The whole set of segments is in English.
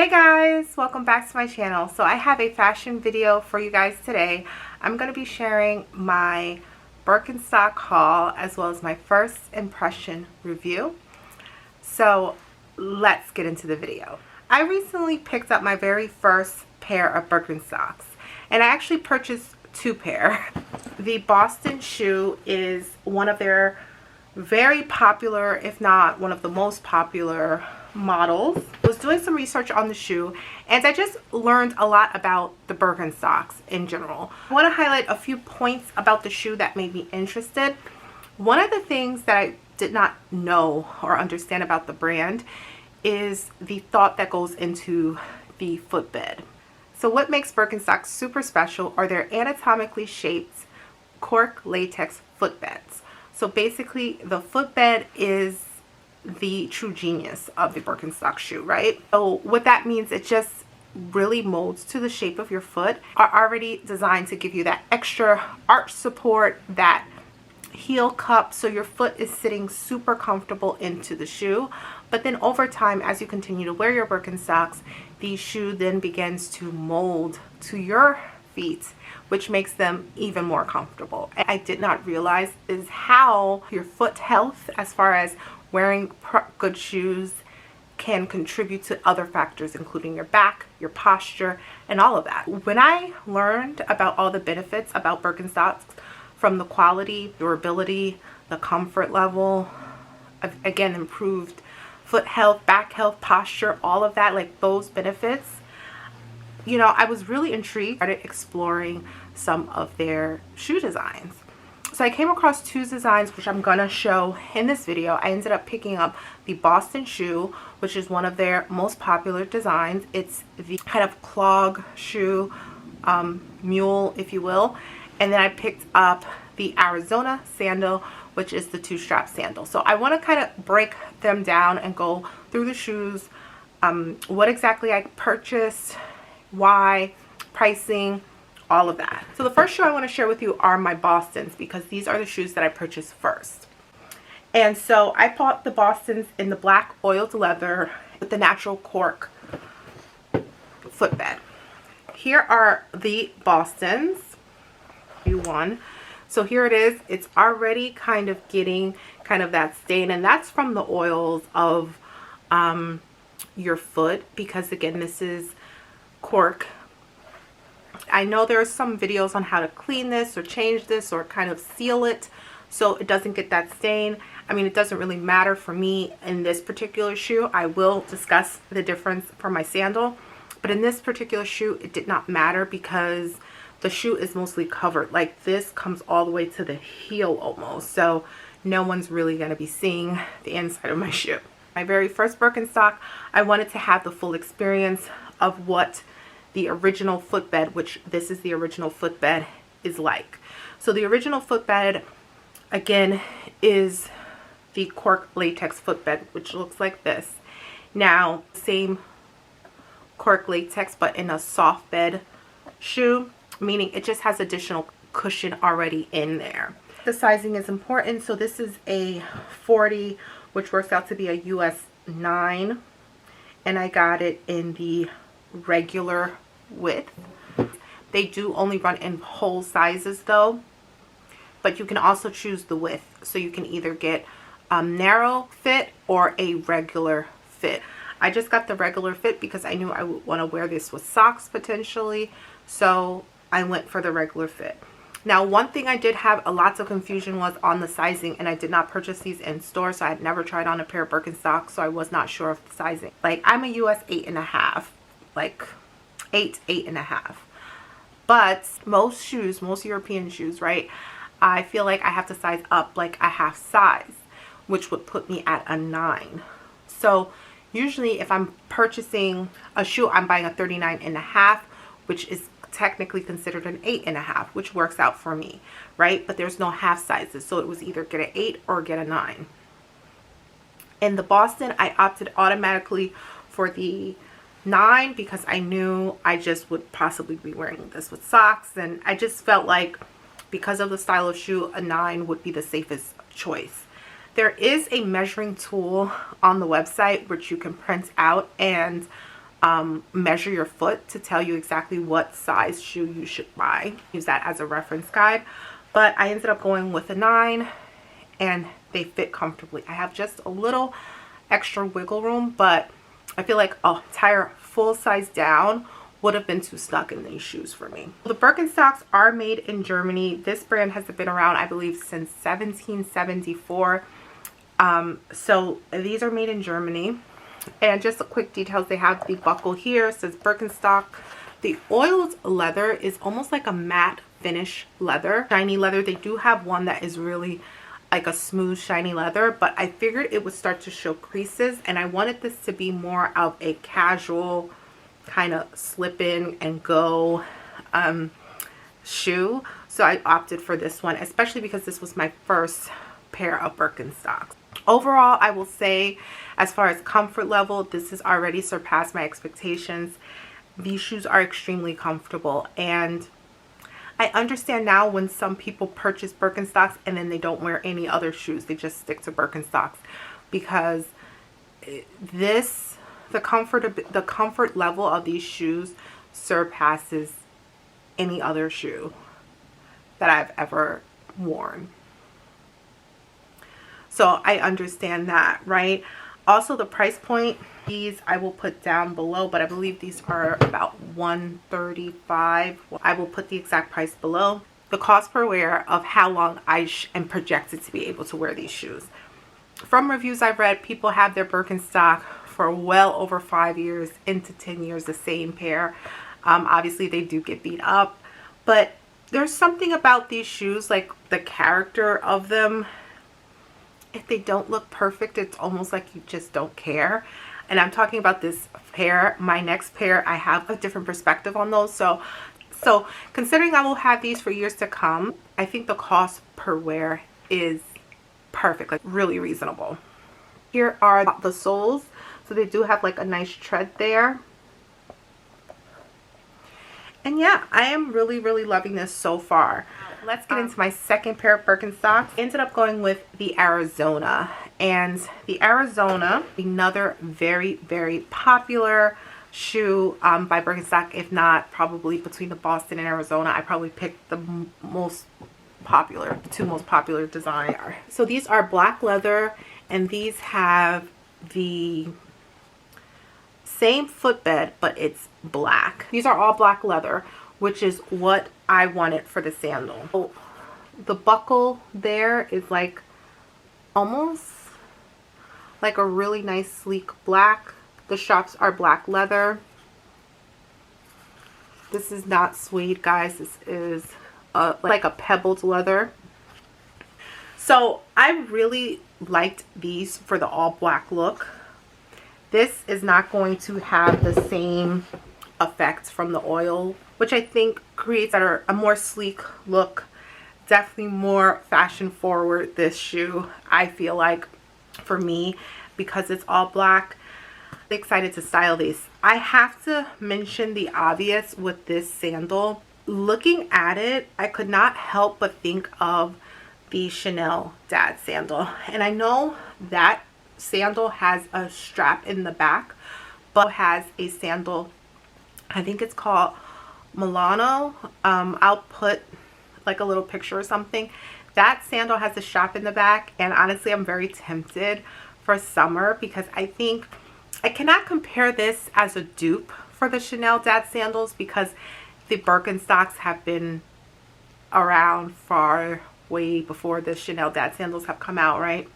Hey guys, welcome back to my channel. So I have a fashion video for you guys today. I'm going to be sharing my Birkenstock haul as well as my first impression review. So let's get into the video. I recently picked up my very first pair of Birkenstocks, and I actually purchased two pair. The Boston shoe is one of their very popular, if not one of the most popular models. I was doing some research on the shoe and I just learned a lot about the Birkenstocks in general. I want to highlight a few points about the shoe that made me interested. One of the things that I did not know or understand about the brand is the thought that goes into the footbed. So what makes Birkenstocks super special are their anatomically shaped cork latex footbeds. So basically the footbed is the true genius of the Birkenstock shoe, right? So what that means, it just really molds to the shape of your foot, are already designed to give you that extra arch support, that heel cup, so your foot is sitting super comfortable into the shoe. But then over time, as you continue to wear your Birkenstocks, the shoe then begins to mold to your feet, which makes them even more comfortable. I did not realize is how your foot health, as far as wearing good shoes, can contribute to other factors, including your back, your posture, and all of that. When I learned about all the benefits about Birkenstocks, from the quality, durability, the comfort level, again, improved foot health, back health, posture, all of that, like those benefits, you know, I was really intrigued. I started exploring some of their shoe designs. So I came across two designs which I'm gonna show in this video. I ended up picking up the Boston shoe, which is one of their most popular designs. It's the kind of clog shoe, mule, if you will. And then I picked up the Arizona sandal, which is the two-strap sandal. So I want to kind of break them down and go through the shoes, what exactly I purchased, why, pricing, all of that. So the first shoe I want to share with you are my Bostons, because these are the shoes that I purchased first. And so I bought the Bostons in the black oiled leather with the natural cork footbed. Here are the Bostons, U1. So here it is. It's already kind of getting kind of that stain, and that's from the oils of your foot, because again, this is cork. I know there are some videos on how to clean this or change this or kind of seal it so it doesn't get that stain. I mean, it doesn't really matter for me in this particular shoe. I will discuss the difference for my sandal, but in this particular shoe, it did not matter because the shoe is mostly covered. Like, this comes all the way to the heel almost, so no one's really going to be seeing the inside of my shoe. My very first Birkenstock, I wanted to have the full experience of what the original footbed, which this is the original footbed, is like. So the original footbed, again, is the cork latex footbed, which looks like this. Now, same cork latex, but in a soft bed shoe, meaning it just has additional cushion already in there. The sizing is important. So this is a 40, which works out to be a US 9, and I got it in the regular width. They do only run in whole sizes though, but you can also choose the width, so you can either get a narrow fit or a regular fit. I just got the regular fit because I knew I would want to wear this with socks potentially, so I went for the regular fit. Now, one thing I did have lots of confusion was on the sizing, and I did not purchase these in store, so I had never tried on a pair of Birkenstocks, so I was not sure of the sizing. Like, I'm a US 8.5, like 8.5, but most shoes, most European shoes, right, I feel like I have to size up like a half size, which would put me at a 9. So usually if I'm purchasing a shoe, I'm buying a 39.5, which is technically considered an 8.5, which works out for me, right? But there's no half sizes, so it was either get an 8 or get a 9. In the Boston, I opted automatically for the 9 because I knew I just would possibly be wearing this with socks, and I just felt like because of the style of shoe, a 9 would be the safest choice. There is a measuring tool on the website which you can print out and measure your foot to tell you exactly what size shoe you should buy. Use that as a reference guide. But I ended up going with a 9 and they fit comfortably. I have just a little extra wiggle room, but I feel like a entire full size down would have been too snug in these shoes for me. The Birkenstocks are made in Germany. This brand has been around, I believe, since 1774. So these are made in Germany. And just a quick details, they have the buckle here, it says Birkenstock. The oiled leather is almost like a matte finish leather, shiny leather. They do have one that is really like a smooth shiny leather, but I figured it would start to show creases, and I wanted this to be more of a casual kind of slip in and go shoe. So I opted for this one, especially because this was my first pair of Birkenstocks. Overall, I will say, as far as comfort level, this has already surpassed my expectations. These shoes are extremely comfortable, and I understand now when some people purchase Birkenstocks and then they don't wear any other shoes. They just stick to Birkenstocks, because the comfort level of these shoes surpasses any other shoe that I've ever worn. So I understand that, right? Also, the price point, these I will put down below, but I believe these are about $135. I will put the exact price below. The cost per wear of how long I am projected to be able to wear these shoes. From reviews I've read, people have their Birkenstock for well over 5 years into 10 years, the same pair. Obviously, they do get beat up, but there's something about these shoes, like the character of them. If they don't look perfect, it's almost like you just don't care. And I'm talking about this pair. My next pair, I have a different perspective on those. So considering I will have these for years to come, I think the cost per wear is perfect, like really reasonable. Here are the soles. So they do have like a nice tread there. And yeah, I am really, really loving this so far. Let's get into my second pair of Birkenstocks. Ended up going with the Arizona. And the Arizona, another very, very popular shoe by Birkenstock. If not, probably between the Boston and Arizona, I probably picked the most popular, the two most popular designs. So these are black leather, and these have the same footbed, but it's black. These are all black leather, which is what I wanted for the sandal. So the buckle there is like almost like a really nice sleek black. The straps are black leather. This is not suede, guys. This is like a pebbled leather. So I really liked these for the all black look. This is not going to have the same effects from the oil, which I think creates a more sleek look. Definitely more fashion forward, this shoe, I feel like, for me, because it's all black. I'm excited to style these. I have to mention the obvious with this sandal. Looking at it, I could not help but think of the Chanel dad sandal. And I know that sandal has a strap in the back, but has a sandal, I think it's called Milano. I'll put like a little picture or something. That sandal has a strap in the back, and honestly I'm very tempted for summer, because I think I cannot compare this as a dupe for the Chanel dad sandals, because the Birkenstocks have been around far way before the Chanel dad sandals have come out, right?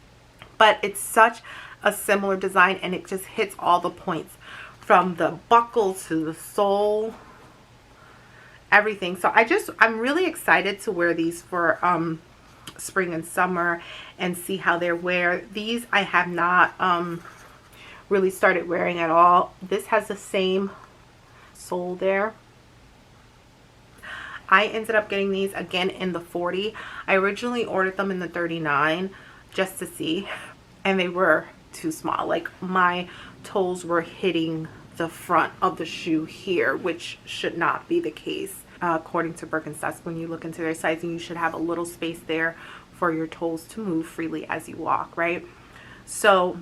But it's such a similar design, and it just hits all the points, from the buckle to the sole, everything. So I'm really excited to wear these for spring and summer and see how they wear. These I have not really started wearing at all. This has the same sole there. I ended up getting these again in the 40. I originally ordered them in the 39 just to see, and they were too small. Like, my toes were hitting the front of the shoe here, which should not be the case. According to Birkenstocks, when you look into their sizing, you should have a little space there for your toes to move freely as you walk, right? So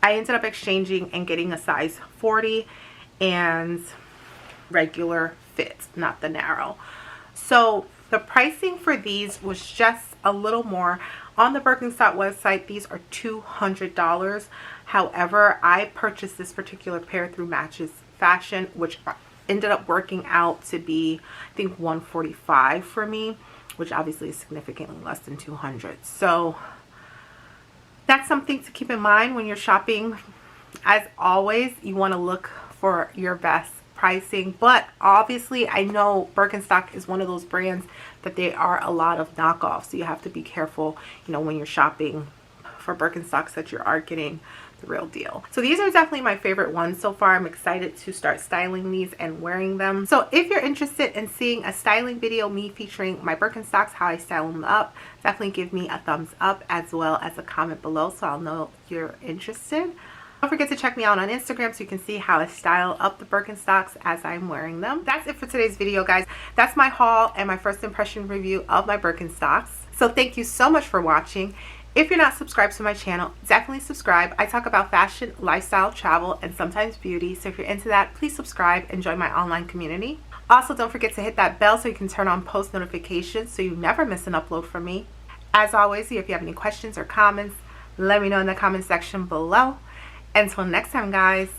I ended up exchanging and getting a size 40, and regular fit, not the narrow. So the pricing for these was just a little more. On the Birkenstock website, these are $200. However, I purchased this particular pair through Matches Fashion, which ended up working out to be, I think, $145 for me, which obviously is significantly less than $200. So that's something to keep in mind when you're shopping. As always, you want to look for your best pricing, but obviously I know Birkenstock is one of those brands that there are a lot of knockoffs, so you have to be careful, you know, when you're shopping for Birkenstocks, that you are getting the real deal. So these are definitely my favorite ones so far. I'm excited to start styling these and wearing them. So if you're interested in seeing a styling video, me featuring my Birkenstocks, how I style them up, definitely give me a thumbs up as well as a comment below so I'll know you're interested. Don't forget to check me out on Instagram so you can see how I style up the Birkenstocks as I'm wearing them. That's it for today's video, guys. That's my haul and my first impression review of my Birkenstocks. So thank you so much for watching. If you're not subscribed to my channel, definitely subscribe. I talk about fashion, lifestyle, travel, and sometimes beauty. So if you're into that, please subscribe and join my online community. Also, don't forget to hit that bell so you can turn on post notifications so you never miss an upload from me. As always, if you have any questions or comments, let me know in the comment section below. Until next time, guys.